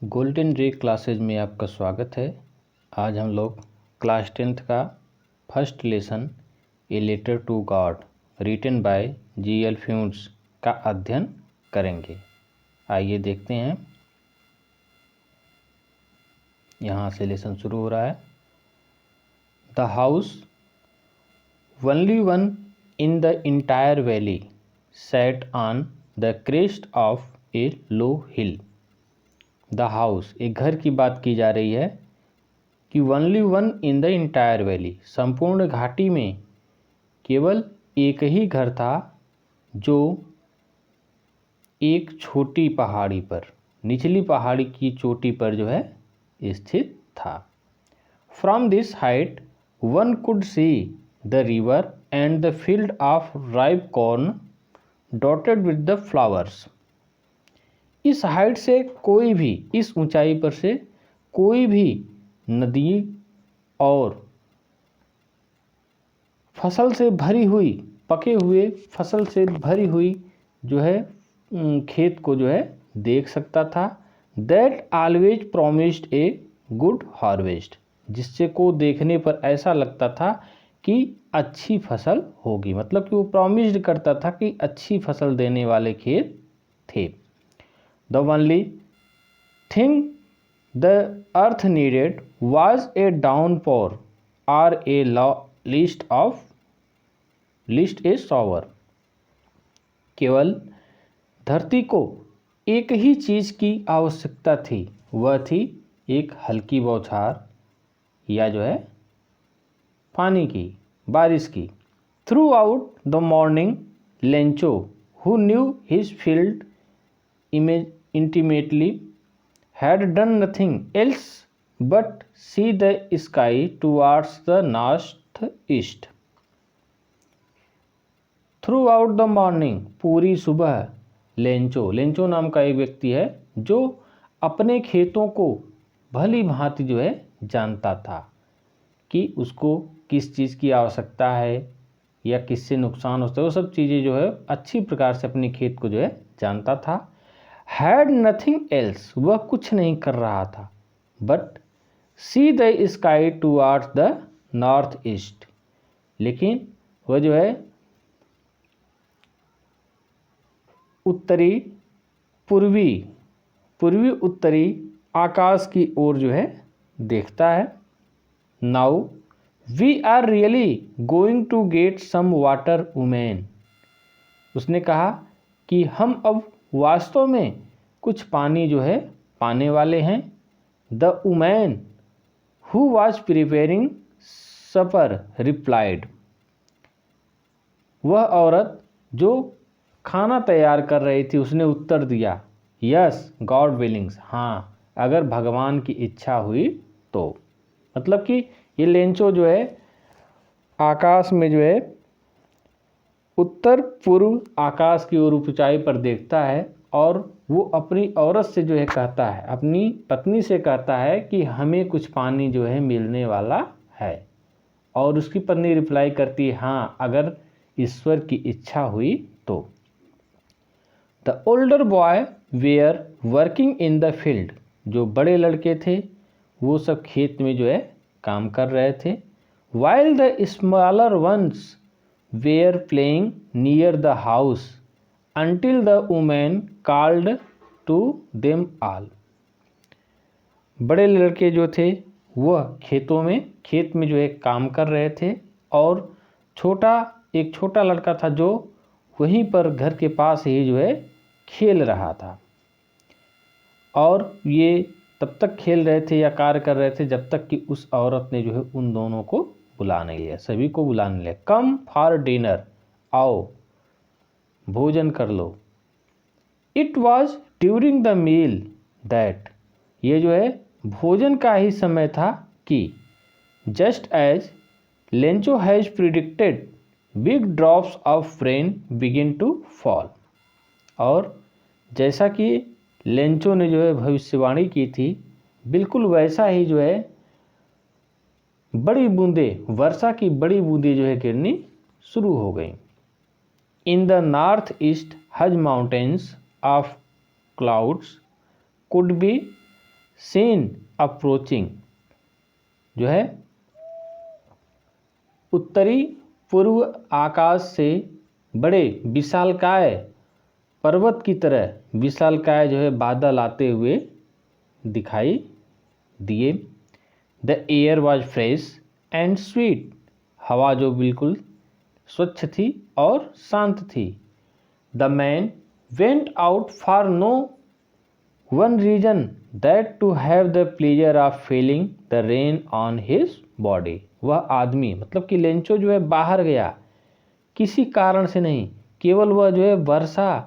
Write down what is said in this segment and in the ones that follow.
Golden रे classes में आपका स्वागत है। आज हम लोग क्लास 10th का first lesson a letter to God written by G L. Fuentes का अध्ययन करेंगे। आइए देखते हैं। यहाँ से लेसन शुरू हो रहा है। The house only one in the entire valley sat on the crest of A low hill. The house, एक घर की बात की जा रही है कि only one in the entire valley, संपूर्ण घाटी में केवल एक ही घर था जो एक छोटी पहाड़ी पर, निचली पहाड़ी की चोटी पर जो है स्थित था। From this height one could see the river and the field of ripe corn dotted with the flowers. इस हाइट से कोई भी, इस ऊंचाई पर से कोई भी नदी और फसल से भरी हुई, पके हुए फसल से भरी हुई जो है खेत को जो है देख सकता था। That always promised a good harvest, जिससे को देखने पर ऐसा लगता था कि अच्छी फसल होगी, मतलब कि वो प्रॉमिस्ड करता था कि अच्छी फसल देने वाले खेत थे। The only thing the earth needed was a downpour or a least a shower. केवल धरती को एक ही चीज़ की आवश्यकता थी, वह थी एक हल्की बौछार या जो है पानी की, बारिश की। Through out the morning Lencho, who knew his field intimately, had done nothing else but see the sky towards the northeast. Throughout the morning, पूरी सुबह लेंचो नाम का एक व्यक्ति है जो अपने खेतों को भली भांति जो है जानता था कि उसको किस चीज़ की आवश्यकता है या किससे नुकसान होता है, वो सब चीज़ें जो है अच्छी प्रकार से अपने खेत को जो है जानता था। हैड नथिंग एल्स, वह कुछ नहीं कर रहा था, but see the sky towards the north east, लेकिन वह जो है पूर्वी उत्तरी आकाश की ओर जो है देखता है। Now we are really going to get some water women, उसने कहा कि हम अब वास्तव में कुछ पानी जो है पाने वाले हैं। The women who was preparing supper replied, वह औरत जो खाना तैयार कर रही थी उसने उत्तर दिया, यस गॉड विलिंग्स, हाँ अगर भगवान की इच्छा हुई तो। मतलब कि ये लेंचो जो है आकाश में जो है उत्तर पूर्व आकाश की ओर ऊंचाई पर देखता है और वो अपनी औरत से जो है कहता है, अपनी पत्नी से कहता है कि हमें कुछ पानी जो है मिलने वाला है, और उसकी पत्नी रिप्लाई करती है हाँ अगर ईश्वर की इच्छा हुई तो। The older boy were working in the field, जो बड़े लड़के थे वो सब खेत में जो है काम कर रहे थे। While the smaller ones were playing near the house until the woman called to them all, बड़े लड़के जो थे वह खेत में जो है काम कर रहे थे, और एक छोटा लड़का था जो वहीं पर घर के पास ही जो है खेल रहा था। और ये तब तक खेल रहे थे या कार्य कर रहे थे जब तक कि उस औरत ने जो है उन दोनों को बुला नहीं लिया, सभी को बुलाने लिया। कम फॉर डिनर, आओ भोजन कर लो। It was during the meal that, ये जो है भोजन का ही समय था कि just as Lencho has predicted big drops of rain begin to fall, और जैसा कि लेंचो ने जो है भविष्यवाणी की थी बिल्कुल वैसा ही जो है बड़ी बूंदें, वर्षा की बड़ी बूंदें जो है गिरनी शुरू हो गई। In the north east huge mountains of clouds could be seen approaching, जो है उत्तरी पूर्व आकाश से बड़े विशालकाय पर्वत की तरह विशालकाय जो है बादल आते हुए दिखाई दिए। The air was fresh and sweet, हवा जो बिल्कुल स्वच्छ थी और शांत थी। The man went out for no one reason that to have the pleasure of feeling the rain on his body. वह आदमी मतलब कि लेंचो जो है बाहर गया किसी कारण से नहीं, केवल वह जो है वर्षा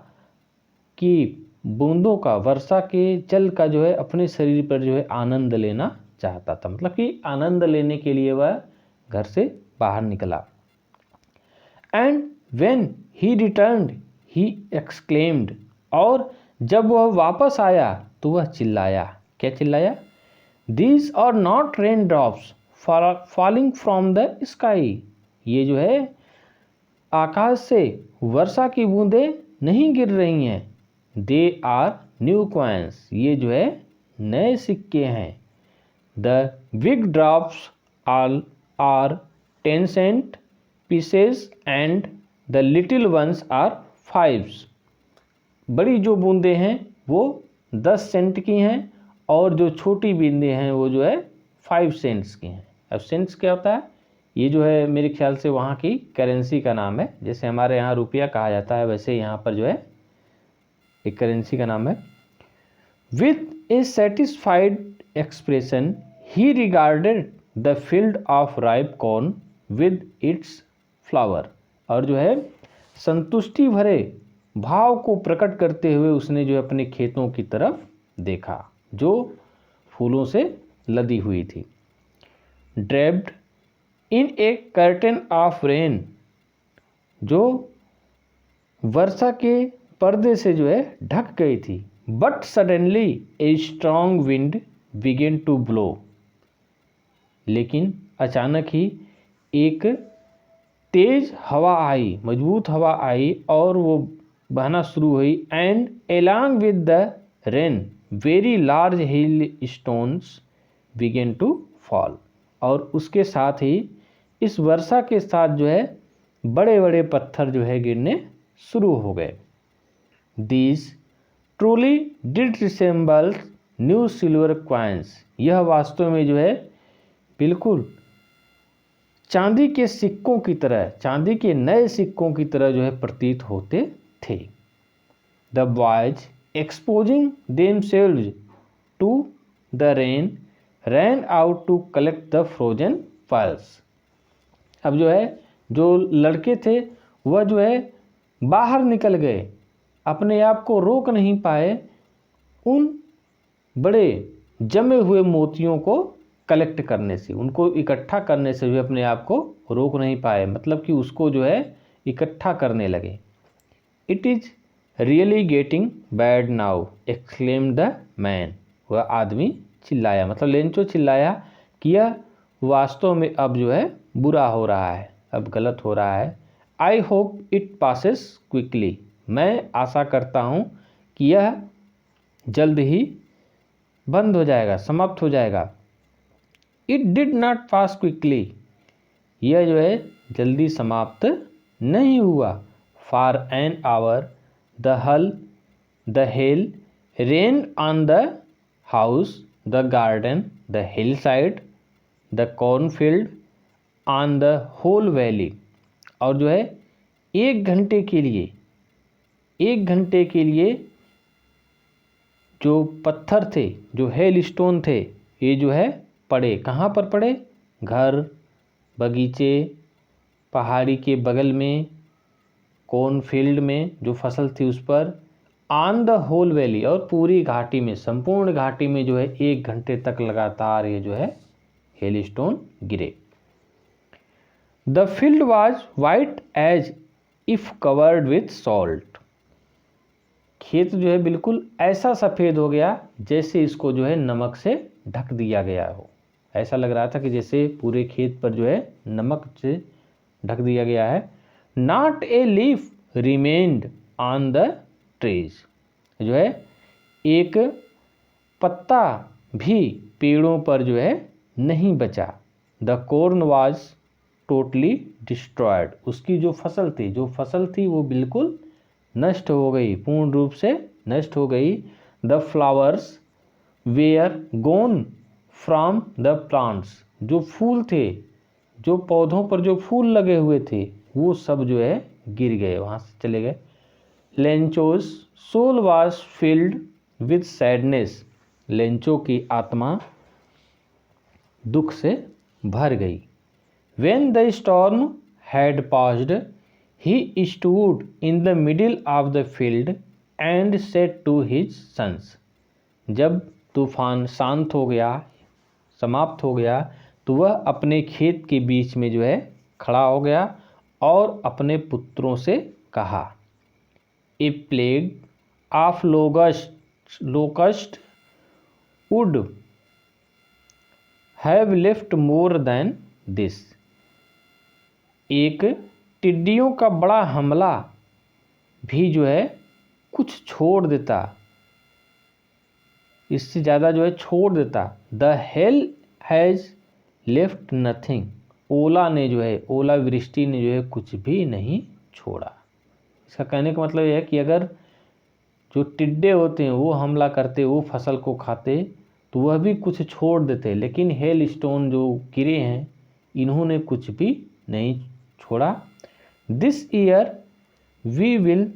की बूंदों का, वर्षा के जल का जो है अपने शरीर पर जो है आनंद लेना चाहता था। मतलब कि आनंद लेने के लिए वह घर से बाहर निकला। And when he returned he exclaimed, और जब वह वापस आया तो वह चिल्लाया। क्या चिल्लाया? These are not rain drops falling from the sky, ये जो है आकाश से वर्षा की बूंदें नहीं गिर रही हैं। दे आर न्यू कॉइन्स, ये जो है नए सिक्के हैं। The big drops are 10 cent pieces and the little ones are 5। बड़ी जो बूंदें हैं वो 10 सेंट की हैं और जो छोटी बूंदें हैं वो जो है 5 सेंट्स की हैं। अब सेंट्स क्या होता है? ये जो है मेरे ख्याल से वहाँ की करेंसी का नाम है। जैसे हमारे यहाँ रुपया कहा जाता है वैसे यहाँ पर जो है एक करेंसी का नाम है। With A satisfied expression he regarded the field of ripe corn with its flower, और जो है संतुष्टि भरे भाव को प्रकट करते हुए उसने जो अपने खेतों की तरफ देखा जो फूलों से लदी हुई थी। Draped in A curtain of rain, जो वर्षा के पर्दे से जो है ढक गई थी। But suddenly a strong wind began to blow, लेकिन अचानक ही एक तेज हवा आई, मजबूत हवा आई और वो बहना शुरू हुई। And along with the rain very large hill stones began to fall, और उसके साथ ही इस वर्षा के साथ जो है बड़े बड़े पत्थर जो है गिरने शुरू हो गए। These truly did resemble new silver coins, यह वास्तव में जो है बिल्कुल चांदी के सिक्कों की तरह, चांदी के नए सिक्कों की तरह जो है प्रतीत होते थे। The boys exposing themselves to the rain ran out to collect the frozen pearls. अब जो है जो लड़के थे वह जो है बाहर निकल गए, अपने आप को रोक नहीं पाए उन बड़े जमे हुए मोतियों को कलेक्ट करने से, उनको इकट्ठा करने से भी अपने आप को रोक नहीं पाए, मतलब कि उसको जो है इकट्ठा करने लगे। It is really getting bad now exclaimed the man, वह आदमी चिल्लाया, मतलब लेंचो चिल्लाया कि यह वास्तव में अब जो है बुरा हो रहा है, अब गलत हो रहा है। I hope it passes quickly, मैं आशा करता हूँ कि यह जल्द ही बंद हो जाएगा, समाप्त हो जाएगा। It did not pass quickly, यह जो है जल्दी समाप्त नहीं हुआ। For an hour the hail rain on the house, the garden, the hill side, the cornfield, on the whole valley, और जो है 1 घंटे के लिए, 1 घंटे के लिए जो पत्थर थे, जो हेल स्टोन थे, ये जो है पड़े। कहाँ पर पड़े? घर, बगीचे, पहाड़ी के बगल में, कॉर्नफील्ड में जो फसल थी उस पर, ऑन द होल वैली, और पूरी घाटी में, संपूर्ण घाटी में जो है 1 घंटे तक लगातार ये जो है हेल स्टोन गिरे। The field was white as if covered with salt, खेत जो है बिल्कुल ऐसा सफ़ेद हो गया जैसे इसको जो है नमक से ढक दिया गया हो। ऐसा लग रहा था कि जैसे पूरे खेत पर जो है नमक से ढक दिया गया है। Not a leaf remained on the trees, जो है एक पत्ता भी पेड़ों पर जो है नहीं बचा। The corn was totally destroyed, उसकी जो फसल थी वो बिल्कुल नष्ट हो गई, पूर्ण रूप से नष्ट हो गई। The flowers were gone from the plants, जो फूल थे, जो पौधों पर जो फूल लगे हुए थे वो सब जो है गिर गए, वहाँ से चले गए। Lencho's soul was filled with sadness, Lencho की आत्मा दुख से भर गई। When the storm had passed, he stood in the middle of the field and said to his sons, जब तूफान शांत हो गया, समाप्त हो गया, तो वह अपने खेत के बीच में जो है खड़ा हो गया और अपने पुत्रों से कहा, a plague of locust would have left more than this, एक टिड्डियों का बड़ा हमला भी जो है कुछ छोड़ देता, इससे ज़्यादा जो है छोड़ देता। The hail has left nothing, ओला वृष्टि ने जो है कुछ भी नहीं छोड़ा। इसका कहने का मतलब यह है कि अगर जो टिड्डे होते हैं वो हमला करते, वो फसल को खाते, तो वह भी कुछ छोड़ देते, लेकिन हेल स्टोन जो गिरे हैं इन्होंने कुछ भी नहीं छोड़ा। This year we will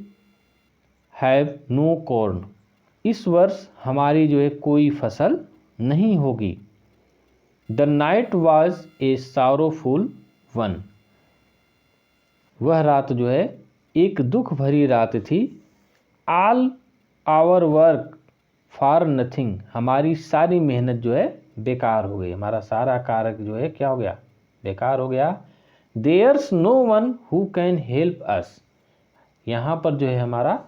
have no corn, इस वर्ष हमारी जो है कोई फसल नहीं होगी। The night was a sorrowful one, वह रात जो है एक दुख भरी रात थी। All our work for nothing, हमारी सारी मेहनत जो है बेकार हो गई, हमारा सारा कार्य जो है क्या हो गया, बेकार हो गया। There's no one who can help us, यहाँ पर जो है हमारा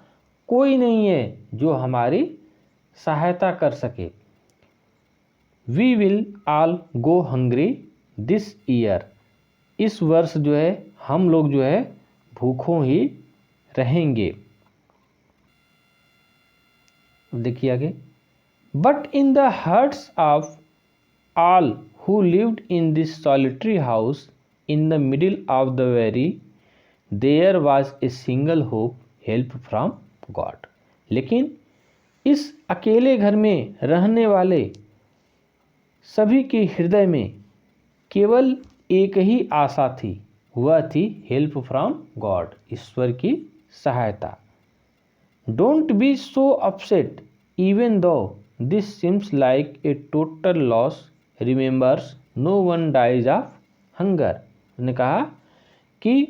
कोई नहीं है जो हमारी सहायता कर सके। We will all go hungry this year, इस वर्ष जो है हम लोग जो है भूखों ही रहेंगे। देखिए आगे, but in the hearts of all who lived in this solitary house in the middle of the valley there was a single hope, help from God, लेकिन इस अकेले घर में रहने वाले सभी के हृदय में केवल एक ही आशा थी, वह थी हेल्प फ्रॉम गॉड, ईश्वर की सहायता। Don't be so upset even though this seems like a total loss, remembers no one dies of hunger, उन्होंने कहा कि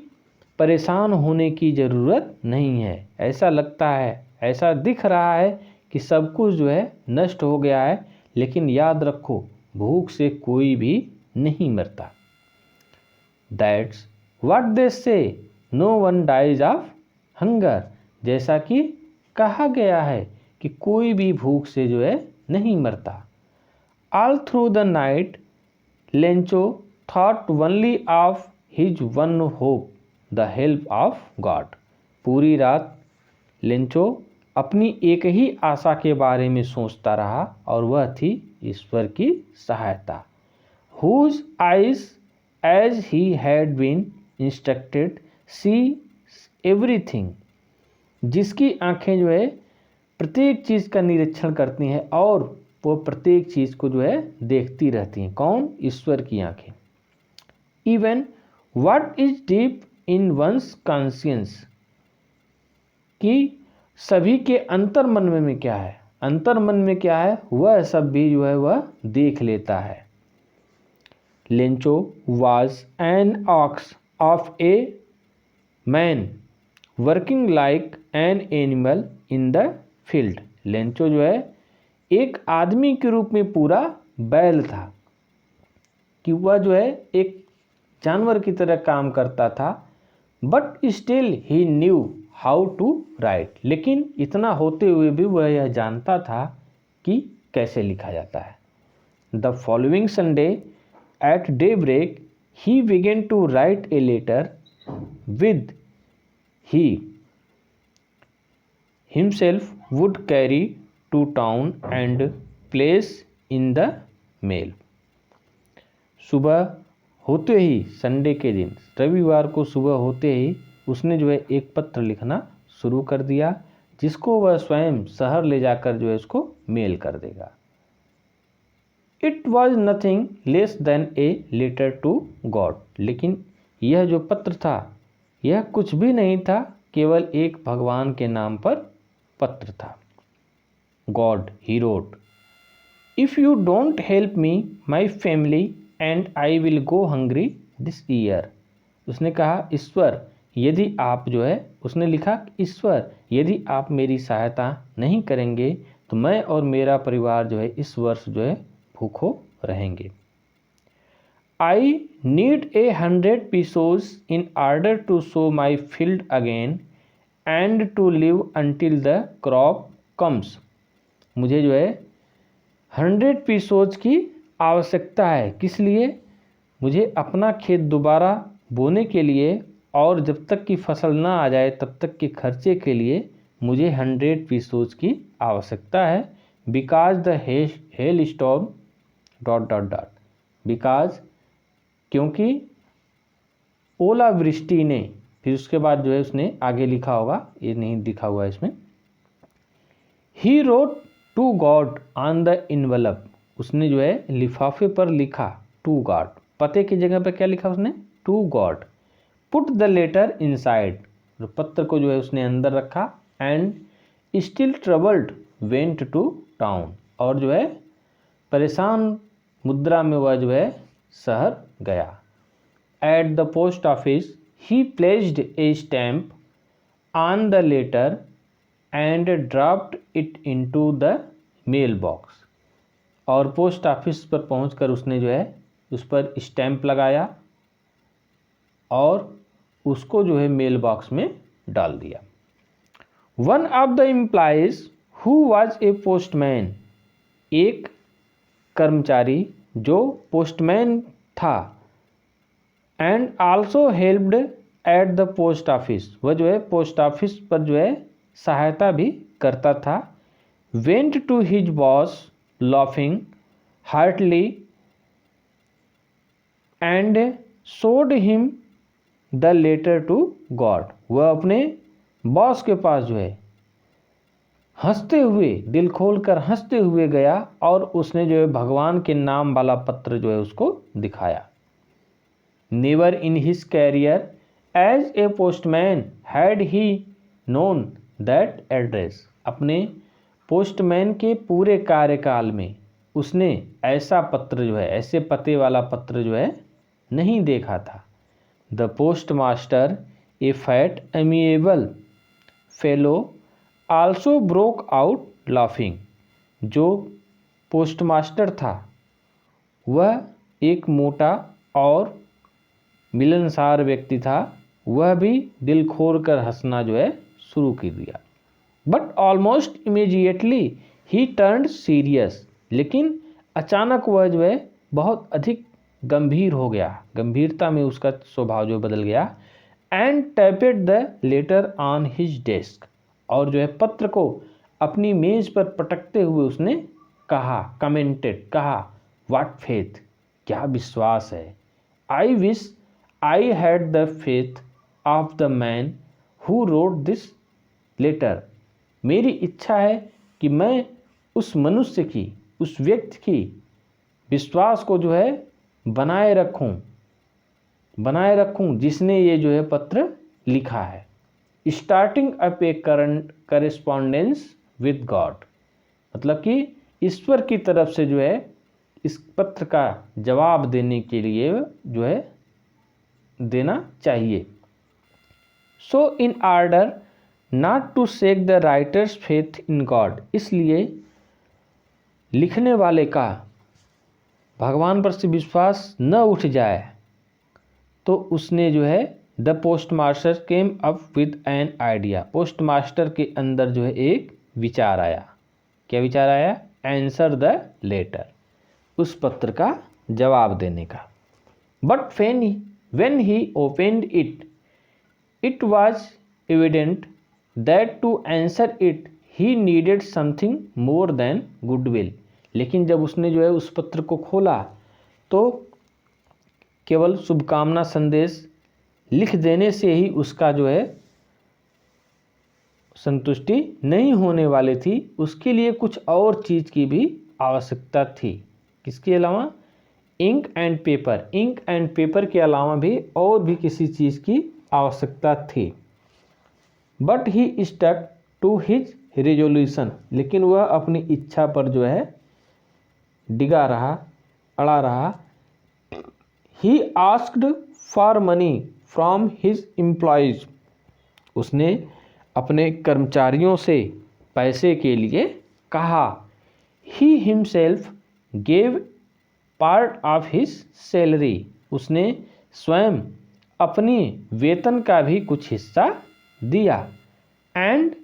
परेशान होने की ज़रूरत नहीं है, ऐसा लगता है, ऐसा दिख रहा है कि सब कुछ जो है नष्ट हो गया है, लेकिन याद रखो भूख से कोई भी नहीं मरता। That's what they say, no one dies of hunger, जैसा कि कहा गया है कि कोई भी भूख से जो है नहीं मरता। All through the night Lencho thought only of his one hope, the help of God, पूरी रात लेंचो अपनी एक ही आशा के बारे में सोचता रहा और वह थी ईश्वर की सहायता। Whose eyes as he had been instructed see everything, जिसकी आंखें जो है प्रत्येक चीज़ का निरीक्षण करती हैं और वो प्रत्येक चीज़ को जो है देखती रहती हैं। कौन? ईश्वर की आंखें। Even what is deep in one's conscience, कि सभी के अंतर मन में क्या है, अंतर मन में क्या है वह सब भी जो है वह देख लेता है। Lencho was an ox of a man working like an animal in the field, Lencho जो है एक आदमी के रूप में पूरा बैल था, कि वह जो है एक जानवर की तरह काम करता था। But still he knew how to write, लेकिन इतना होते हुए भी वह यह जानता था कि कैसे लिखा जाता है। The following Sunday at day break he began to write a letter with he himself would carry to town and place in the mail. सुबह होते ही, संडे के दिन, रविवार को सुबह होते ही उसने जो है एक पत्र लिखना शुरू कर दिया, जिसको वह स्वयं शहर ले जाकर जो है उसको मेल कर देगा। It was nothing less than a letter to God. लेकिन यह जो पत्र था यह कुछ भी नहीं था, केवल एक भगवान के नाम पर पत्र था। God, he wrote, if you don't help me my family and I will go hungry this year. उसने कहा, ईश्वर यदि आप जो है, उसने लिखा, ईश्वर यदि आप मेरी सहायता नहीं करेंगे तो मैं और मेरा परिवार जो है इस वर्ष जो है भूखों रहेंगे। I need 100 pesos in order to sow my field again and to live until the crop comes. मुझे जो है 100 pesos की आवश्यकता है। किस लिए? मुझे अपना खेत दोबारा बोने के लिए, और जब तक की फसल ना आ जाए तब तक के खर्चे के लिए मुझे 100 pesos की आवश्यकता है। Because the hell storm ... because, क्योंकि ओलावृष्टि ने, फिर उसके बाद जो है उसने आगे लिखा होगा, ये नहीं लिखा हुआ है इसमें। He wrote to God on the envelope. उसने जो है लिफाफे पर लिखा टू गॉड, पते की जगह पर क्या लिखा उसने? To God. Put the letter inside, पत्र को जो है उसने अंदर रखा। And still troubled went to town, और जो है परेशान मुद्रा में वह जो है शहर गया। At the post office he placed a stamp on the letter and dropped it into the mail box. और पोस्ट ऑफिस पर पहुंचकर उसने जो है उस पर स्टैम्प लगाया और उसको जो है मेल बॉक्स में डाल दिया। One of the employees who was a postman, एक कर्मचारी जो पोस्टमैन था, and also helped eight the post office, वह जो है पोस्ट ऑफिस पर जो है सहायता भी करता था। Went to his boss laughing heartily and showed him the letter to God. वह अपने बॉस के पास जो है हंसते हुए, दिल खोलकर हंसते हुए गया और उसने जो है भगवान के नाम वाला पत्र जो है उसको दिखाया। Never in his career as a postman had he known that address. अपने पोस्टमैन के पूरे कार्यकाल में उसने ऐसा पत्र जो है, ऐसे पते वाला पत्र जो है नहीं देखा था। The post master, A fat amiable fellow, also broke out laughing. जो पोस्टमास्टर था वह एक मोटा और मिलनसार व्यक्ति था, वह भी दिल खोलकर हंसना जो है शुरू कर दिया। But almost immediately he turned serious, लेकिन अचानक वह जो है बहुत अधिक गंभीर हो गया, गंभीरता में उसका स्वभाव जो बदल गया। And tapped the letter on his desk, और जो है पत्र को अपनी मेज पर पटकते हुए उसने कहा, कमेंटेड, कहा, व्हाट फेथ, क्या विश्वास है। I wish I had the faith of the man who wrote this letter. मेरी इच्छा है कि मैं उस मनुष्य की, उस व्यक्ति की विश्वास को जो है बनाए रखूं जिसने ये जो है पत्र लिखा है। Starting up A current correspondence with God, मतलब कि ईश्वर की तरफ से जो है इस पत्र का जवाब देने के लिए जो है देना चाहिए। So in order not to shake the writer's faith in God, इसलिए लिखने वाले का भगवान पर से विश्वास न उठ जाए तो उसने जो है the post master came up with an idea, post master के अंदर जो है एक विचार आया। क्या विचार आया? आंसर द लेटर, उस पत्र का जवाब देने का। But when he opened it, it was evident that to answer it he needed something more than goodwill. लेकिन जब उसने जो है उस पत्र को खोला तो केवल शुभकामना संदेश लिख देने से ही उसका जो है संतुष्टि नहीं होने वाली थी, उसके लिए कुछ और चीज़ की भी आवश्यकता थी। किसके अलावा? Ink and paper. Ink and paper के अलावा भी और भी किसी चीज़ की आवश्यकता थी। But he stuck to his resolution, लेकिन वह अपनी इच्छा पर जो है डिगा रहा, अड़ा रहा। He asked for money from his employees, उसने अपने कर्मचारियों से पैसे के लिए कहा। He himself gave part of his salary, उसने स्वयं अपनी वेतन का भी कुछ हिस्सा दिया। And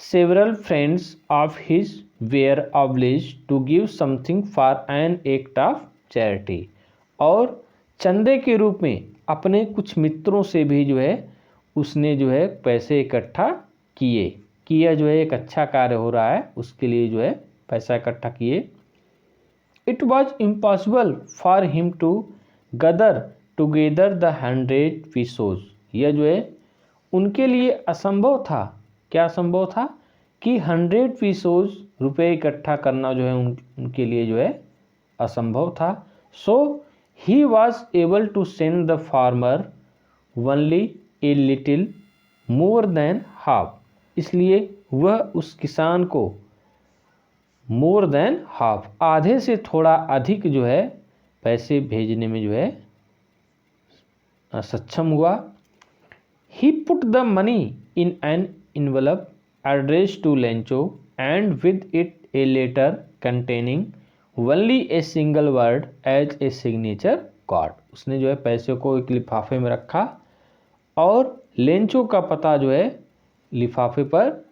several friends of his were obliged to give something for an act of charity, और चंदे के रूप में अपने कुछ मित्रों से भी जो है उसने जो है पैसे इकट्ठा किया जो है एक अच्छा कार्य हो रहा है उसके लिए जो है पैसा इकट्ठा किए। It was impossible for him to gather together the 100 pesos, यह जो है उनके लिए असंभव था। क्या असंभव था? कि 100 पीसोज रुपये इकट्ठा करना जो है उनके लिए जो है असंभव था। So he was able to send the farmer only a little more than half, इसलिए वह उस किसान को मोर देन हाफ, आधे से थोड़ा अधिक जो है पैसे भेजने में जो है सक्षम हुआ। He put the money in an envelope address to Lencho and with it a letter containing only a single word as a signature card, उसने जो है पैसे को एक लिफाफे में रखा और लेंचो का पता जो है लिफाफे पर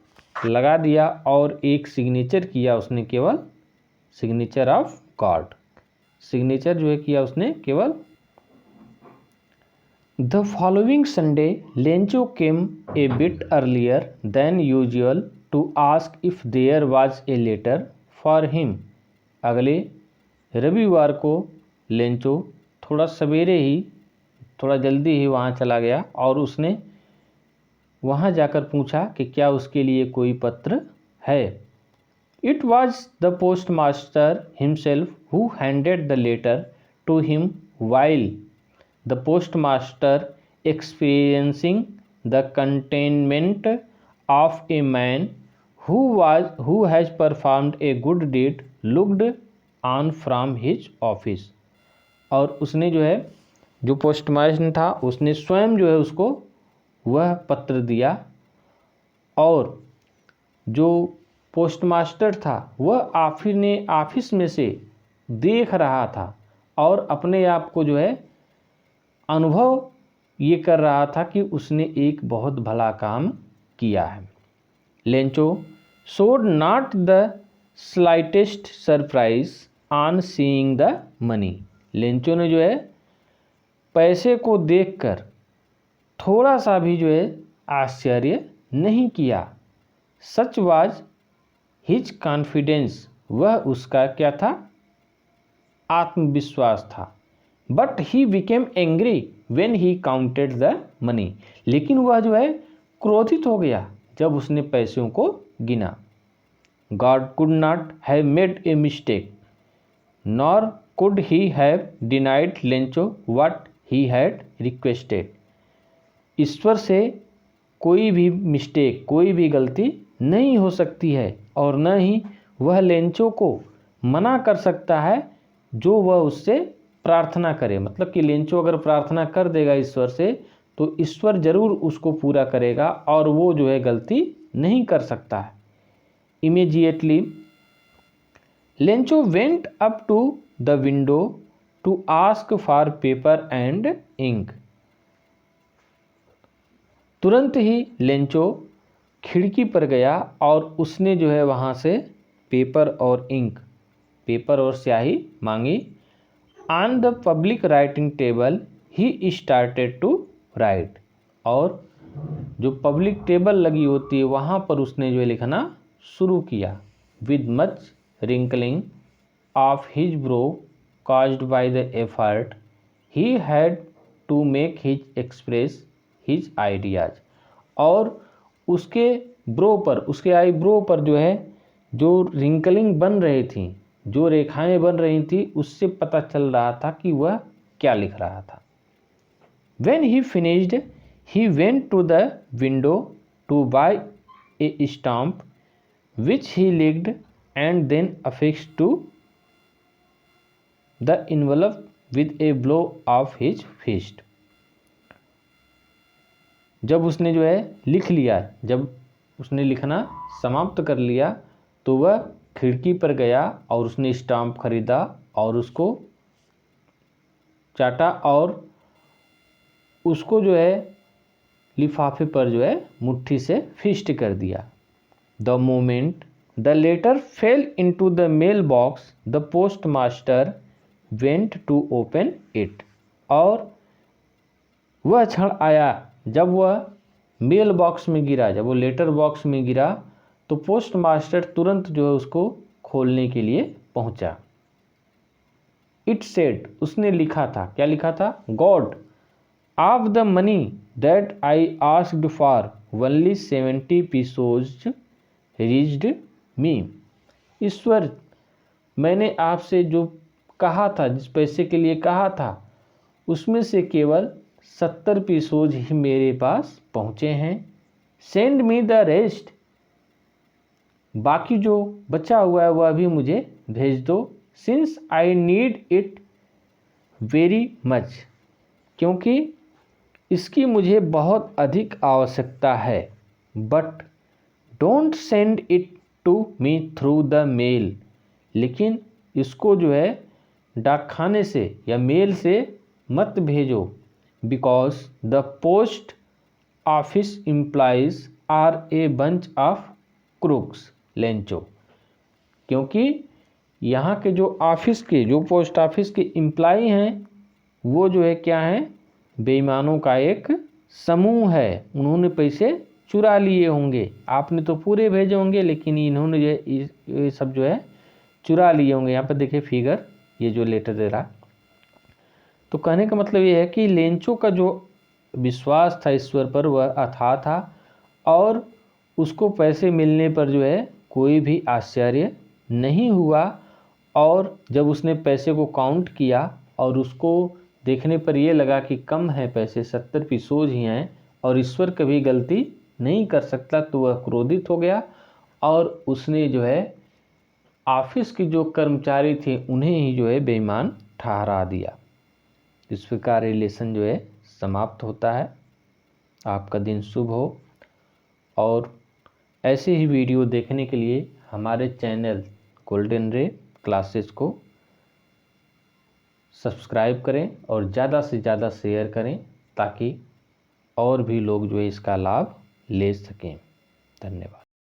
लगा दिया और एक सिग्नेचर किया उसने, केवल सिग्नेचर ऑफ गॉड, सिग्नेचर जो है किया उसने केवल। The following Sunday Lencho came a bit earlier than usual to ask if there was a letter for him, अगले रविवार को लेंचो थोड़ा सवेरे ही, थोड़ा जल्दी ही वहाँ चला गया और उसने वहाँ जाकर पूछा कि क्या उसके लिए कोई पत्र है। It was the post master himself who handed the letter to him while the post master experiencing the containment of a man who has performed a good deed looked on from his office, और उसने जो है जो postmaster था उसने स्वयं जो है उसको वह पत्र दिया और जो पोस्टमास्टर था वह ऑफिस में से देख रहा था और अपने आप को जो है अनुभव ये कर रहा था कि उसने एक बहुत भला काम किया है। Lencho showed not the slightest surprise on seeing the money, Lencho ने जो है पैसे को देखकर थोड़ा सा भी जो है आश्चर्य नहीं किया। सच वाज हिज कॉन्फिडेंस, वह उसका क्या था? आत्मविश्वास था। But he became angry when he counted the money, लेकिन वह जो है क्रोधित हो गया जब उसने पैसों को गिना। God could not have made a mistake nor could he have denied Lencho what he had requested, ईश्वर से कोई भी मिस्टेक, कोई भी गलती नहीं हो सकती है और न ही वह लेंचो को मना कर सकता है जो वह उससे प्रार्थना करे। मतलब कि लेंचो अगर प्रार्थना कर देगा ईश्वर से तो ईश्वर जरूर उसको पूरा करेगा और वो जो है गलती नहीं कर सकता है। Immediately Lencho went up to the window to ask for paper and ink, तुरंत ही लेंचो खिड़की पर गया और उसने जो है वहाँ से पेपर और इंक, पेपर और स्याही मांगी। On the public writing table he started to write, और जो पब्लिक टेबल लगी होती है वहाँ पर उसने जो है लिखना शुरू किया। With much wrinkling of his bro caused by the effort he had to make his express his ideas। और उसके ब्रो पर, उसके आईब्रो पर जो है जो रिंकलिंग बन रही थी, जो रेखाएं बन रही थी, उससे पता चल रहा था कि वह क्या लिख रहा था। When he finished, he went to the window to buy a stamp which he licked and then affixed to the envelope with a blow of his fist। जब उसने जो है लिख लिया, जब उसने लिखना समाप्त कर लिया, तो वह खिड़की पर गया और उसने स्टाम्प खरीदा और उसको चाटा और उसको जो है लिफाफे पर जो है मुट्ठी से फिस्ट कर दिया। The moment the letter fell into the mail box the post master went to open it. और वह क्षण आया जब वह मेल बॉक्स में गिरा, जब वो लेटर बॉक्स में गिरा, तो पोस्ट मास्टर तुरंत जो है उसको खोलने के लिए पहुंचा। इट सेड, उसने लिखा था, क्या लिखा था? God of the money that I asked for only 70 pesos reached me. ईश्वर, मैंने आपसे जो कहा था, जिस पैसे के लिए कहा था, उसमें से केवल 70 pesos ही मेरे पास पहुँचे हैं। सेंड मी द रेस्ट, बाकी जो बचा हुआ है वह भी मुझे भेज दो। Since I need it very much, क्योंकि इसकी मुझे बहुत अधिक आवश्यकता है। But don't send it to me through the mail, लेकिन इसको जो है डाकखाने से या मेल से मत भेजो। Because the post office employees are a bunch of crooks Lencho, क्योंकि यहाँ के जो ऑफिस के, जो पोस्ट ऑफिस के एम्प्लॉय हैं, वो जो है क्या है? बेईमानों का एक समूह है। उन्होंने पैसे चुरा लिए होंगे, आपने तो पूरे भेजे होंगे, लेकिन इन्होंने जो है ये सब जो है चुरा लिए होंगे। यहाँ पर देखिए फिगर, ये जो लेटर दे रहा। तो कहने का मतलब ये है कि लेंचो का जो विश्वास था ईश्वर पर वह अथाह था, और उसको पैसे मिलने पर जो है कोई भी आश्चर्य नहीं हुआ। और जब उसने पैसे को काउंट किया और उसको देखने पर यह लगा कि कम है पैसे, 70 pesos ही हैं और ईश्वर कभी गलती नहीं कर सकता, तो वह क्रोधित हो गया और उसने जो है ऑफिस के जो कर्मचारी थे उन्हें ही जो है बेईमान ठहरा दिया। इस प्रकार रिलेशन जो है समाप्त होता है। आपका दिन शुभ हो, और ऐसे ही वीडियो देखने के लिए हमारे चैनल गोल्डन रे क्लासेस को सब्सक्राइब करें और ज़्यादा से ज़्यादा शेयर करें, ताकि और भी लोग जो है इसका लाभ ले सकें। धन्यवाद।